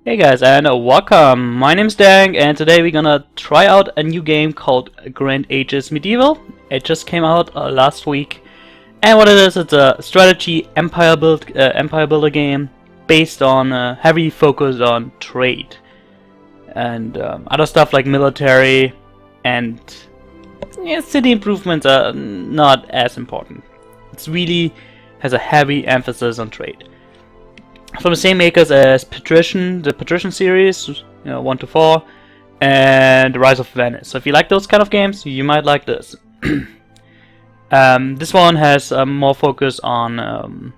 Hey guys, and welcome. My name's Darenk, and today we're gonna try out a new game called Grand Ages Medieval. It just came out last week, and what it is, it's a strategy empire builder game based on heavy focus on trade and other stuff like military and city improvements are not as important. It's really has a heavy emphasis on trade. From the same makers as Patrician, the Patrician series, 1 to 4, and The Rise of Venice. So if you like those kind of games, you might like this. This one has more focus on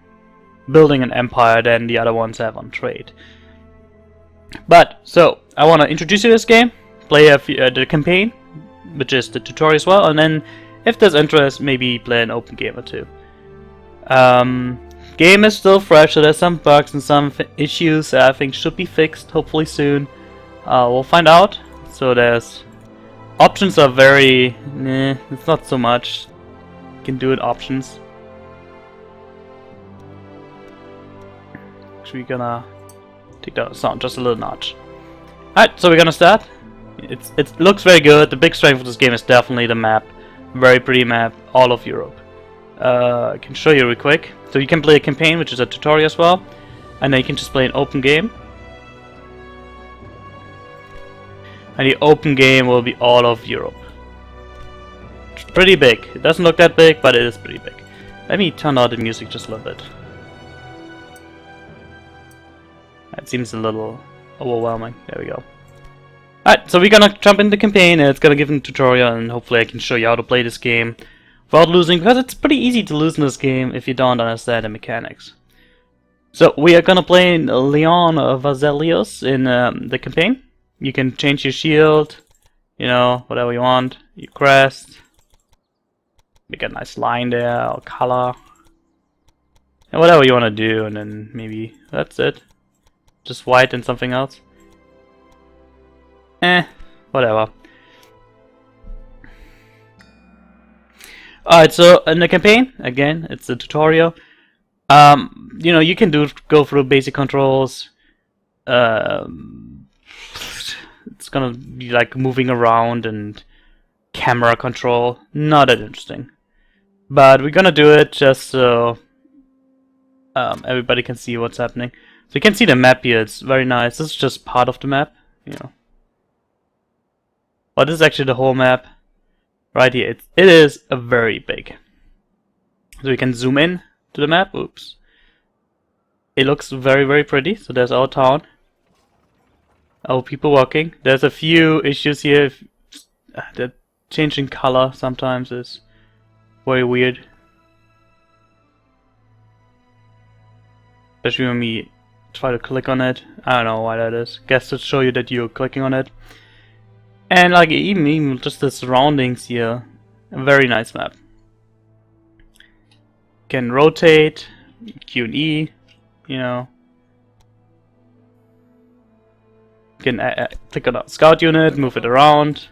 building an empire than the other ones have on trade. But, so, I want to introduce you to this game, play the campaign, which is the tutorial as well, and then, if there's interest, maybe play an open game or two. Game is still fresh, so there's some bugs and some issues that I think should be fixed, hopefully soon. We'll find out. So there's... options are very... it's not so much. You can do it options. Actually, we're gonna take that sound just a little notch. Alright, so we're gonna start. It looks very good. The big strength of this game is definitely the map. Very pretty map, all of Europe. I can show you real quick. So you can play a campaign, which is a tutorial as well, and then you can just play an open game. And the open game will be all of Europe. It's pretty big. It doesn't look that big, but it is pretty big. Let me turn down the music just a little bit. That seems a little overwhelming. There we go. Alright, so we're gonna jump in the campaign, and it's gonna give a tutorial, and hopefully I can show you how to play this game without losing, because it's pretty easy to lose in this game if you don't understand the mechanics. So we are gonna play Leon Vaselius in the campaign. You can change your shield, whatever you want, your crest, make a nice line there, or color, and whatever you want to do, and then maybe that's it. Just white and something else. Whatever. Alright, so in the campaign, again, it's a tutorial. You can go through basic controls. It's gonna be like moving around and camera control. Not that interesting. But we're gonna do it just so everybody can see what's happening. So you can see the map here, it's very nice. This is just part of the map, But this is actually the whole map. Right here, it is a very big. So we can zoom in to the map. Oops. It looks very, very pretty. So there's our town. Our people walking. There's a few issues here. The changing color sometimes is very weird. Especially when we try to click on it. I don't know why that is. Guess to show you that you're clicking on it. And like even just the surroundings here, a very nice map. Can rotate, Q and E, You can click on a scout unit, move it around,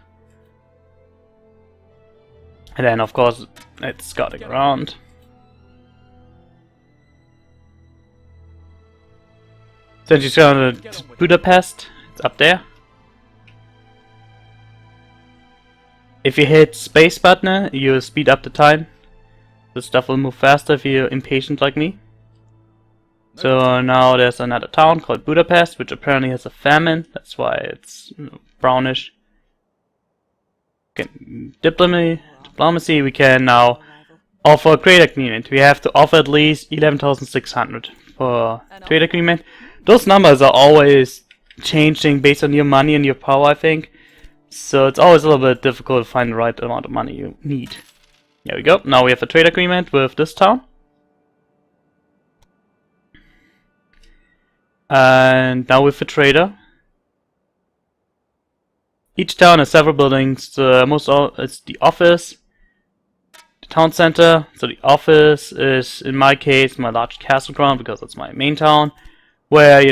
and then of course it's scouting around. Since you go to Budapest, it's up there. If you hit space button, you speed up the time. The stuff will move faster if you're impatient like me. So now there's another town called Budapest, which apparently has a famine. That's why it's brownish. Okay, diplomacy. We can now offer a trade agreement. We have to offer at least 11,600 for trade agreement. Those numbers are always changing based on your money and your power, I think. So it's always a little bit difficult to find the right amount of money you need. There we go. Now we have a trade agreement with this town. And now with the trader. Each town has several buildings. It's the office, the town center. So the office is, in my case, my large castle ground because that's my main town, where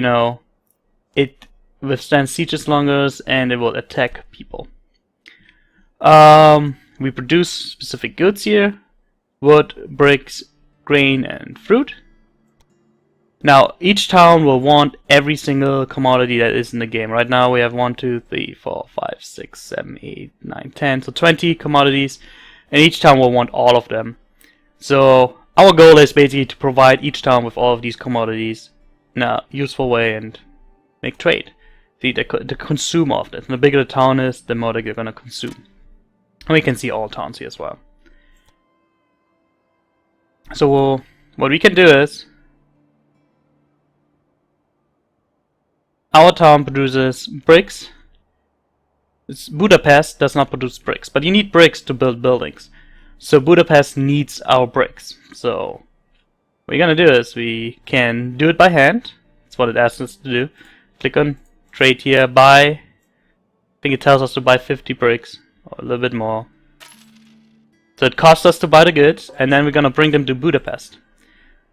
it withstands sieges longer and it will attack people. We produce specific goods here: wood, bricks, grain, and fruit. Now, each town will want every single commodity that is in the game. Right now we have 1, 2, 3, 4, 5, 6, 7, 8, 9, 10, so 20 commodities, and each town will want all of them. So our goal is basically to provide each town with all of these commodities in a useful way and make trade. See, the consume of this. And the bigger the town is, the more they're going to consume. And we can see all towns here as well. So what we can do is, our town produces bricks. Budapest does not produce bricks, but you need bricks to build buildings. So Budapest needs our bricks. So what we're gonna do is we can do it by hand. That's what it asks us to do. Click on trade here, buy. I think it tells us to buy 50 bricks, or a little bit more. So it costs us to buy the goods, and then we're gonna bring them to Budapest.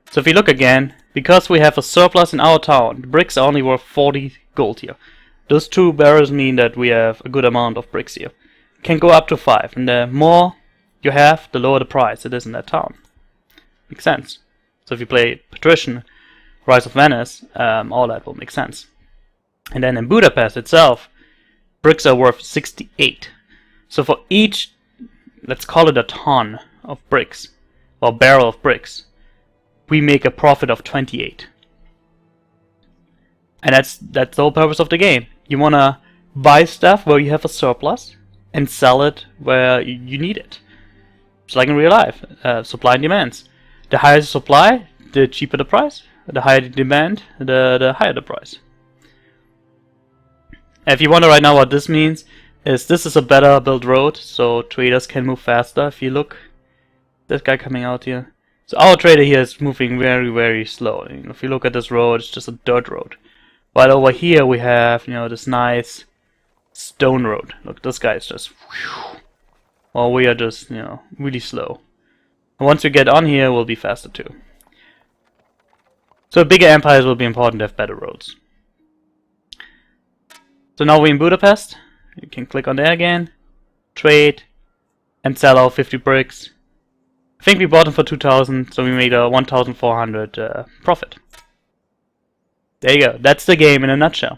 So if you look again, because we have a surplus in our town, the bricks are only worth 40 gold here. Those 2 barrels mean that we have a good amount of bricks here. Can go up to 5, and the more you have, the lower the price it is in that town. Makes sense. So if you play Patrician, Rise of Venice, all that will make sense. And then in Budapest itself, bricks are worth 68. So for each, let's call it a ton of bricks, or barrel of bricks, we make a profit of 28. And that's the whole purpose of the game. You want to buy stuff where you have a surplus and sell it where you need it. Just like in real life, supply and demands. The higher the supply, the cheaper the price. The higher the demand, the higher the price. If you wonder right now what this means, is this is a better built road, so traders can move faster. If you look, this guy coming out here. So our trader here is moving very, very slow. If you look at this road, it's just a dirt road. While over here we have, this nice stone road. Look, this guy is just, whew, while we are just, really slow. And once we get on here, we'll be faster too. So bigger empires will be important to have better roads. So now we're in Budapest. You can click on there again, trade, and sell our 50 bricks. I think we bought them for 2,000, so we made a 1,400 profit. There you go. That's the game in a nutshell.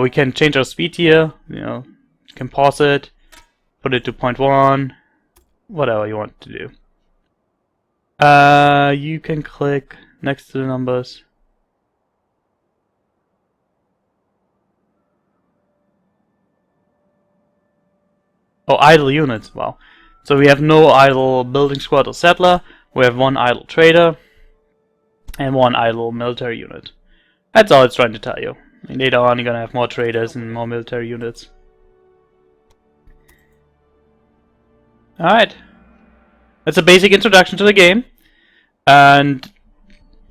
We can change our speed here. You can pause it, put it to 0.1, whatever you want to do. You can click next to the numbers. Oh, idle units. Wow. So we have no idle building squad or settler. We have 1 idle trader and 1 idle military unit. That's all it's trying to tell you. Later on you're gonna have more traders and more military units. Alright. That's a basic introduction to the game. And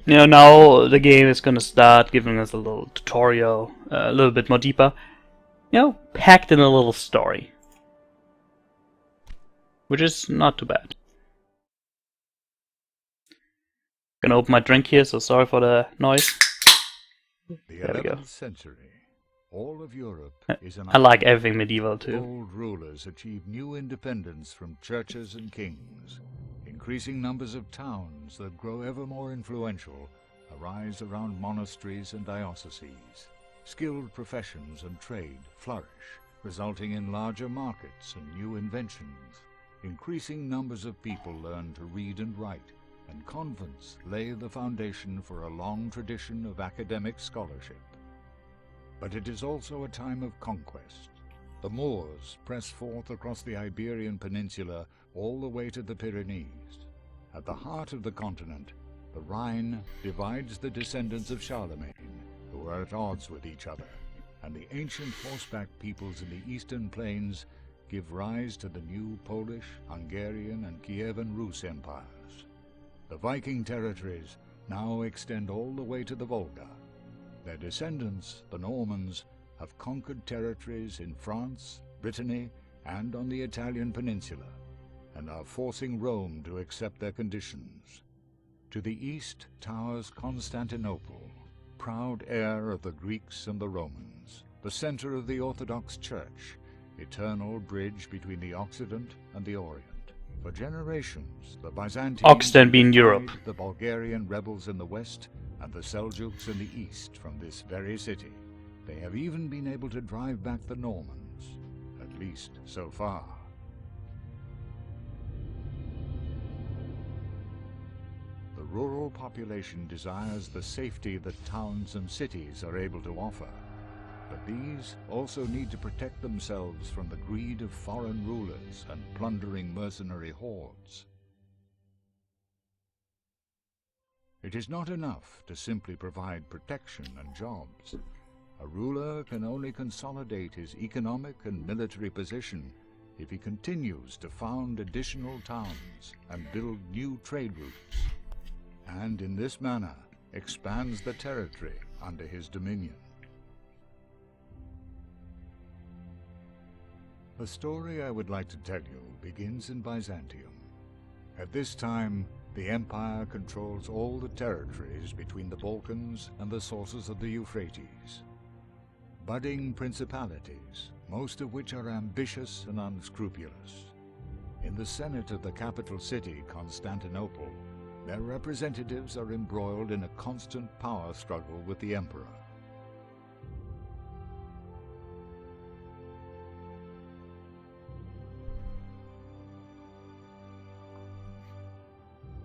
now the game is gonna start giving us a little tutorial, a little bit more deeper. Packed in a little story. Which is not too bad. Gonna open my drink here, so sorry for the noise. The There we go. 11th century, all of Europe is an I like everything medieval too. Old rulers achieved new independence from churches and kings. Increasing numbers of towns that grow ever more influential arise around monasteries and dioceses. Skilled professions and trade flourish, resulting in larger markets and new inventions. Increasing numbers of people learn to read and write, and convents lay the foundation for a long tradition of academic scholarship. But it is also a time of conquest. The Moors press forth across the Iberian Peninsula all the way to the Pyrenees. At the heart of the continent, the Rhine divides the descendants of Charlemagne, who are at odds with each other, and the ancient horseback peoples in the eastern plains give rise to the new Polish, Hungarian, and Kievan Rus empires. The Viking territories now extend all the way to the Volga. Their descendants, the Normans, have conquered territories in France, Brittany, and on the Italian peninsula, and are forcing Rome to accept their conditions. To the east towers Constantinople, proud heir of the Greeks and the Romans, the center of the Orthodox Church, eternal bridge between the Occident and the Orient. For generations, the Byzantines Oxten being defied Europe. the Bulgarian rebels in the west and the Seljuks in the east from this very city. They have even been able to drive back the Normans, at least so far. The rural population desires the safety that towns and cities are able to offer. But these also need to protect themselves from the greed of foreign rulers and plundering mercenary hordes. It is not enough to simply provide protection and jobs. A ruler can only consolidate his economic and military position if he continues to found additional towns and build new trade routes, and in this manner expands the territory under his dominion. The story I would like to tell you begins in Byzantium. At this time, the empire controls all the territories between the Balkans and the sources of the Euphrates. Budding principalities, most of which are ambitious and unscrupulous. In the Senate of the capital city, Constantinople, their representatives are embroiled in a constant power struggle with the emperor.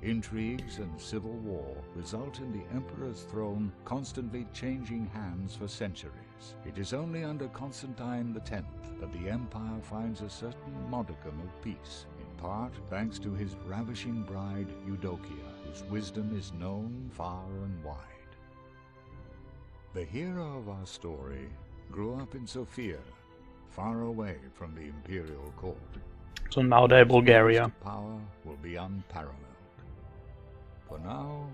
Intrigues and civil war result in the emperor's throne constantly changing hands for centuries. It is only under Constantine X that the empire finds a certain modicum of peace, in part thanks to his ravishing bride Eudokia, whose wisdom is known far and wide. The hero of our story grew up in Sofia, far away from the imperial court. So nowadays Bulgaria. His power will be unparalleled. For now,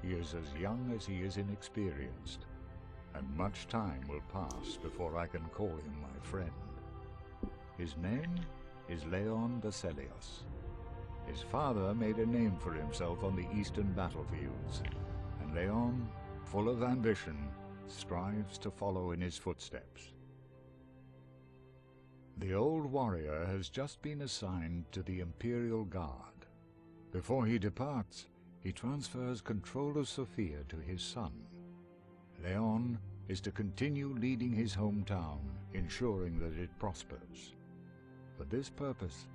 he is as young as he is inexperienced, and much time will pass before I can call him my friend. His name is Leon Veselios. His father made a name for himself on the eastern battlefields, and Leon, full of ambition, strives to follow in his footsteps. The old warrior has just been assigned to the Imperial Guard. Before he departs, he transfers control of Sofia to his son. Leon is to continue leading his hometown, ensuring that it prospers. For this purpose,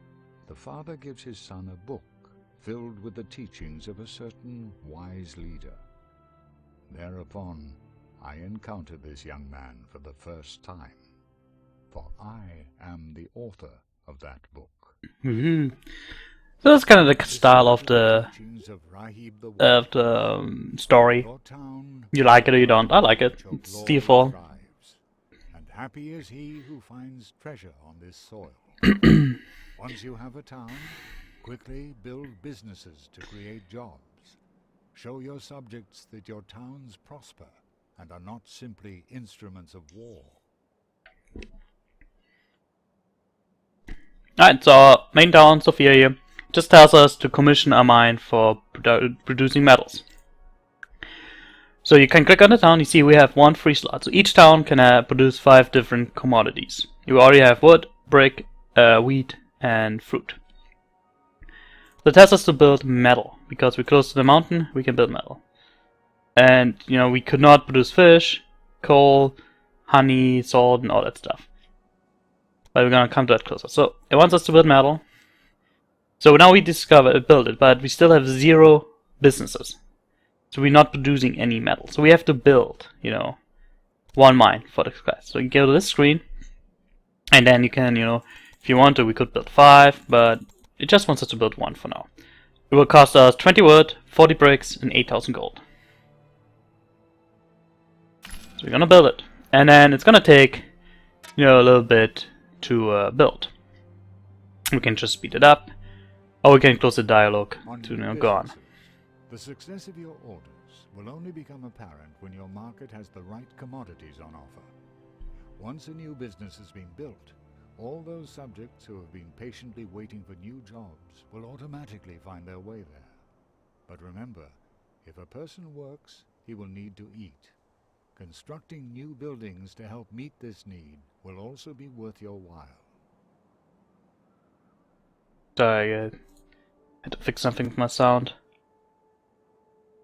the father gives his son a book filled with the teachings of a certain wise leader. Thereupon, I encounter this young man for the first time, for I am the author of that book. So that's kind of the style of the story. You like it or you don't. I like it. It's Steelfall. And happy is he who finds treasure on this soil. Once you have a town, quickly build businesses to create jobs. Show your subjects that your towns prosper and are not simply instruments of war. Alright, so main town, Sofia here, just tells us to commission a mine for producing metals. So you can click on the town, you see we have one free slot. So each town can produce 5 different commodities. You already have wood, brick, wheat, and fruit. So it tells us to build metal. Because we're close to the mountain, we can build metal. And, you know, we could not produce fish, coal, honey, salt, and all that stuff. But we're gonna come to that closer. So it wants us to build metal. So now we build it, but we still have 0 businesses. So we're not producing any metal. So we have to build, you know, 1 mine for this class. So you go to this screen, and then you can, you know, if you want to, we could build 5, but it just wants us to build 1 for now. It will cost us 20 wood, 40 bricks, and 8,000 gold. So we're gonna build it. And then it's gonna take, you know, a little bit to build. We can just speed it up, or we can close the dialogue to, you know, go on. The success of your orders will only become apparent when your market has the right commodities on offer. Once a new business has been built, all those subjects who have been patiently waiting for new jobs will automatically find their way there. But remember, if a person works, he will need to eat. Constructing new buildings to help meet this need will also be worth your while. So Had to fix something with my sound.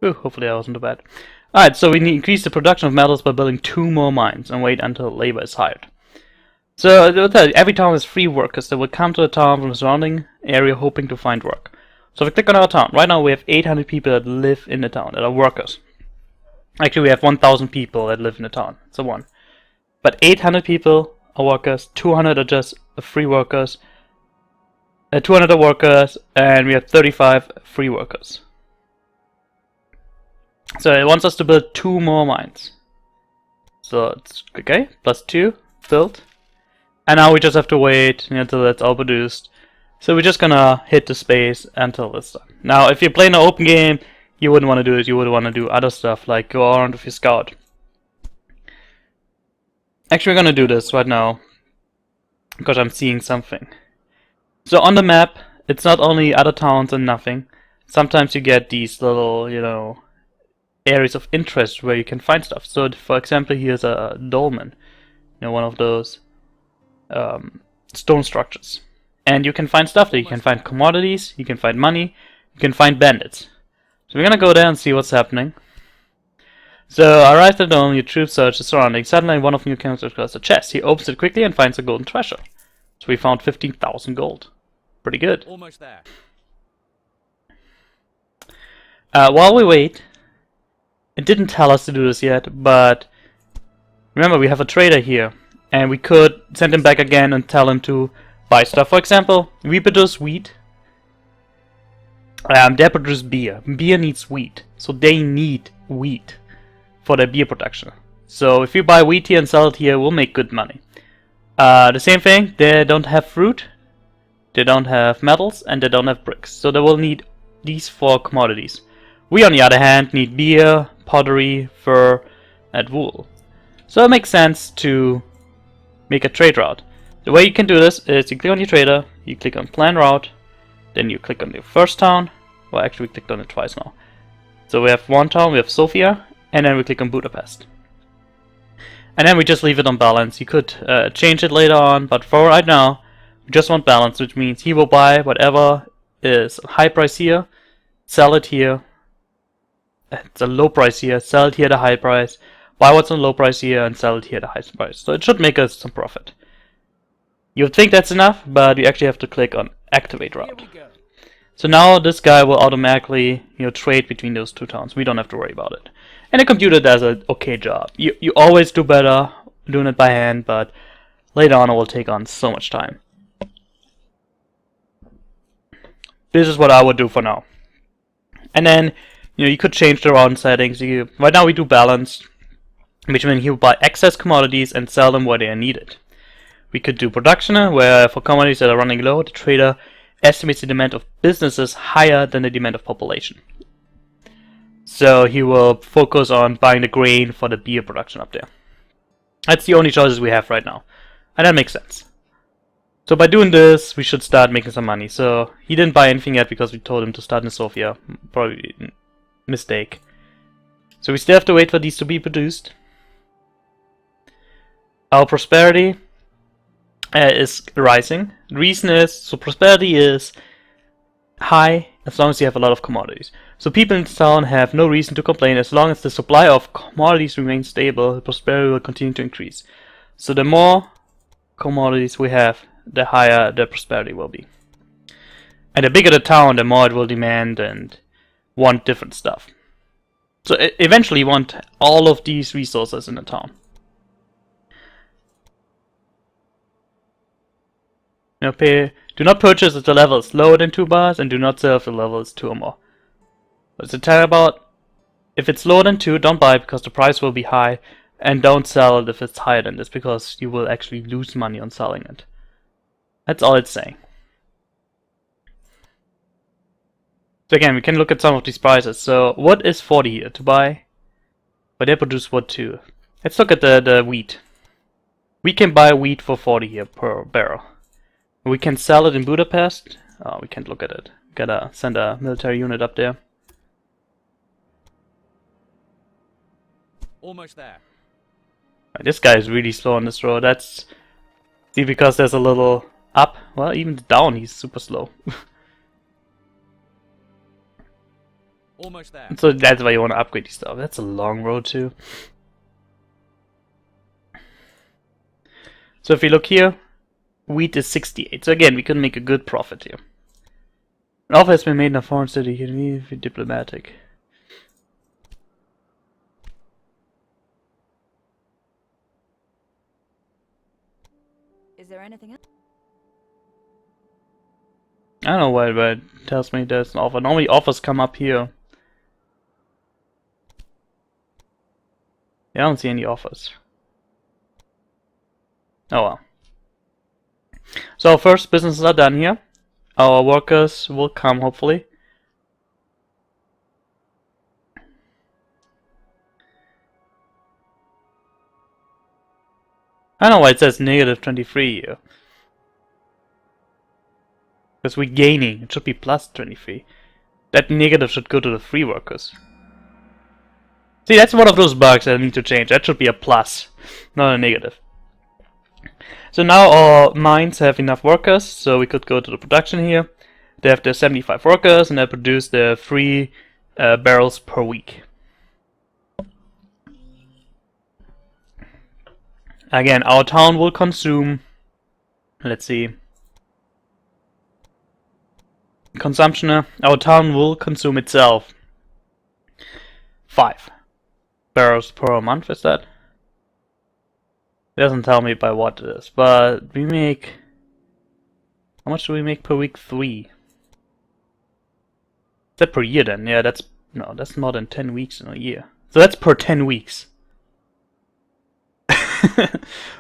Ooh, hopefully that wasn't too bad. Alright, so we need to increase the production of metals by building 2 more mines and wait until labor is hired. So every town has 3 workers that will come to the town from the surrounding area hoping to find work. So if we click on our town, right now we have 800 people that live in the town, that are workers. Actually we have 1,000 people that live in the town, so 1. But 800 people are workers, 200 are just free workers, 200 are workers, and we have 35 free workers. So it wants us to build 2 more mines. So it's okay, plus 2, built. And now we just have to wait until it's all produced. So we're just gonna hit the space until it's done. Now if you're playing an open game, you wouldn't want to do it, you would want to do other stuff like go around with your scout. Actually we're gonna do this right now, because I'm seeing something. So on the map, it's not only other towns and nothing. Sometimes you get these little, you know, areas of interest where you can find stuff. So for example, here's a dolmen, you know, one of those stone structures. And you can find stuff there. You can find commodities, you can find money, you can find bandits. So we're gonna go there and see what's happening. So arrived at the dome, your troops search the surroundings. Suddenly one of you comes across a chest. He opens it quickly and finds a golden treasure. So we found 15,000 gold. Pretty good. Almost there. While we wait, it didn't tell us to do this yet, but remember we have a trader here, and we could send him back again and tell him to buy stuff. For example, we produce wheat. They produce beer. Beer needs wheat, so they need wheat for their beer production. So if you buy wheat here and sell it here, we'll make good money. The same thing, they don't have fruit, they don't have metals, and they don't have bricks. So they will need these 4 commodities. We on the other hand need beer, pottery, fur, and wool. So it makes sense to make a trade route. The way you can do this is you click on your trader, you click on plan route, then you click on the first town. Well, actually we clicked on it twice now. So we have one town, we have Sofia, and then we click on Budapest. And then we just leave it on balance. You could change it later on, but for right now, we just want balance, which means he will buy whatever is high price here, sell it here. It's a low price here, sell it here at a high price, buy what's on low price here, and sell it here at a high price. So it should make us some profit. You would think that's enough, but you actually have to click on activate route. So now this guy will automatically, you know, trade between those 2 towns. We don't have to worry about it. And the computer does an okay job. You always do better doing it by hand, but later on it will take on so much time. This is what I would do for now. And then, you know, you could change the round settings. Right now we do balance, which means you buy excess commodities and sell them where they are needed. We could do production, where for commodities that are running low, the trader estimates the demand of businesses higher than the demand of population. So he will focus on buying the grain for the beer production up there. That's the only choices we have right now. And that makes sense. So by doing this, we should start making some money. So he didn't buy anything yet because we told him to start in Sofia. Probably a mistake. So we still have to wait for these to be produced. Our prosperity is rising. The reason is, so prosperity is high as long as you have a lot of commodities. So people in town have no reason to complain. As long as the supply of commodities remains stable, the prosperity will continue to increase. So the more commodities we have, the higher the prosperity will be. And the bigger the town, the more it will demand and want different stuff. So eventually you want all of these resources in the town. Now do not purchase if the level is lower than 2 bars, and do not sell if the level is 2 or more. What's it tell about? If it's lower than 2, don't buy because the price will be high, and don't sell it if it's higher than this because you will actually lose money on selling it. That's all it's saying. So again, we can look at some of these prices. So what is 40 here to buy? But they produce what too? Let's look at the wheat. We can buy wheat for 40 here per barrel. We can sell it in Budapest. Oh, we can't look at it. Gotta send a military unit up there. Almost there. This guy is really slow on this road. That's see because there's a little up. Well, even down he's super slow. Almost there. So that's why you want to upgrade your stuff. That's a long road too. So if we look here, wheat is 68. So again, we can make a good profit here. An offer has been made in a foreign city. Can we be diplomatic? Is there anything else? I don't know why, but it tells me there's an offer. Normally offers come up here. Yeah, I don't see any offers. Oh well. So our first businesses are done here. Our workers will come hopefully. I don't know why it says negative 23 here. Because we're gaining. It should be plus 23. That negative should go to the free workers. See, that's one of those bugs that I need to change. That should be a plus, not a negative. So now our mines have enough workers, so we could go to the production here. They have their 75 workers, and they produce their 3 barrels per week. Again, our town will consume, let's see, consumption, our town will consume itself 5 barrels per month, is that? It doesn't tell me by what it is, but we make, how much do we make per week? 3. Is that per year then? Yeah, that's, no, that's not in 10 weeks in a year. So that's per 10 weeks.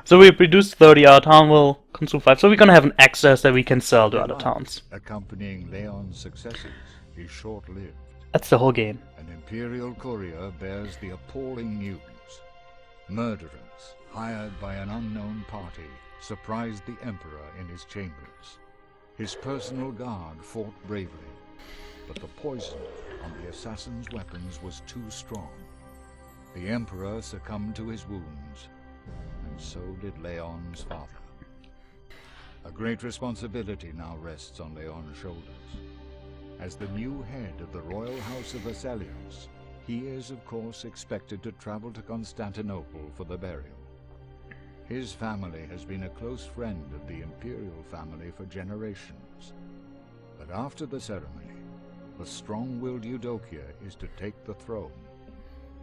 So we produce 30, our town will consume 5. So we're gonna have an excess that we can sell to other towns. Accompanying Leon's successes is short-lived. That's the whole game. An imperial courier bears the appalling news. Murderers, hired by an unknown party, surprised the emperor in his chambers. His personal guard fought bravely, but the poison on the assassin's weapons was too strong. The emperor succumbed to his wounds, and so did Leon's father. A great responsibility now rests on Leon's shoulders. As the new head of the royal house of Vesalios, he is of course expected to travel to Constantinople for the burial. His family has been a close friend of the imperial family for generations. But after the ceremony, the strong-willed Eudokia is to take the throne,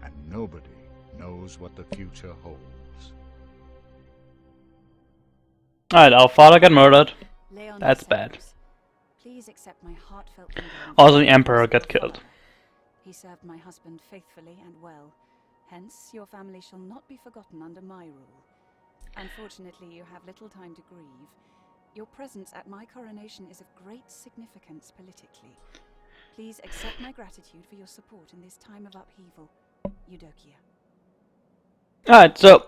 and nobody knows what the future holds. Alright, our father got murdered. Leon That's Vesalios, bad. Please accept my heartfelt condolences. Also, the emperor got killed. He served my husband faithfully and well. Hence, your family shall not be forgotten under my rule. Unfortunately, you have little time to grieve. Your presence at my coronation is of great significance politically. Please accept my gratitude for your support in this time of upheaval. Eudokia. Alright, so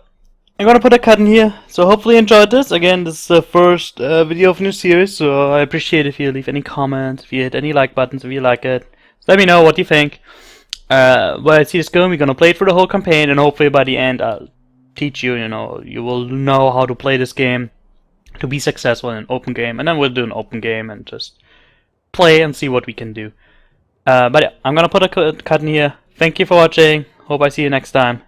I'm gonna put a cut in here. So hopefully you enjoyed this. Again, this is the first video of a new series, so I appreciate if you leave any comments, if you hit any like buttons if you like it. So let me know what you think. Where I see this going, we're gonna play it for the whole campaign, and hopefully by the end I'll teach you, you will know how to play this game to be successful in an open game, and then we'll do an open game and just play and see what we can do. But yeah, I'm gonna put a cut in here. Thank you for watching. Hope I see you next time.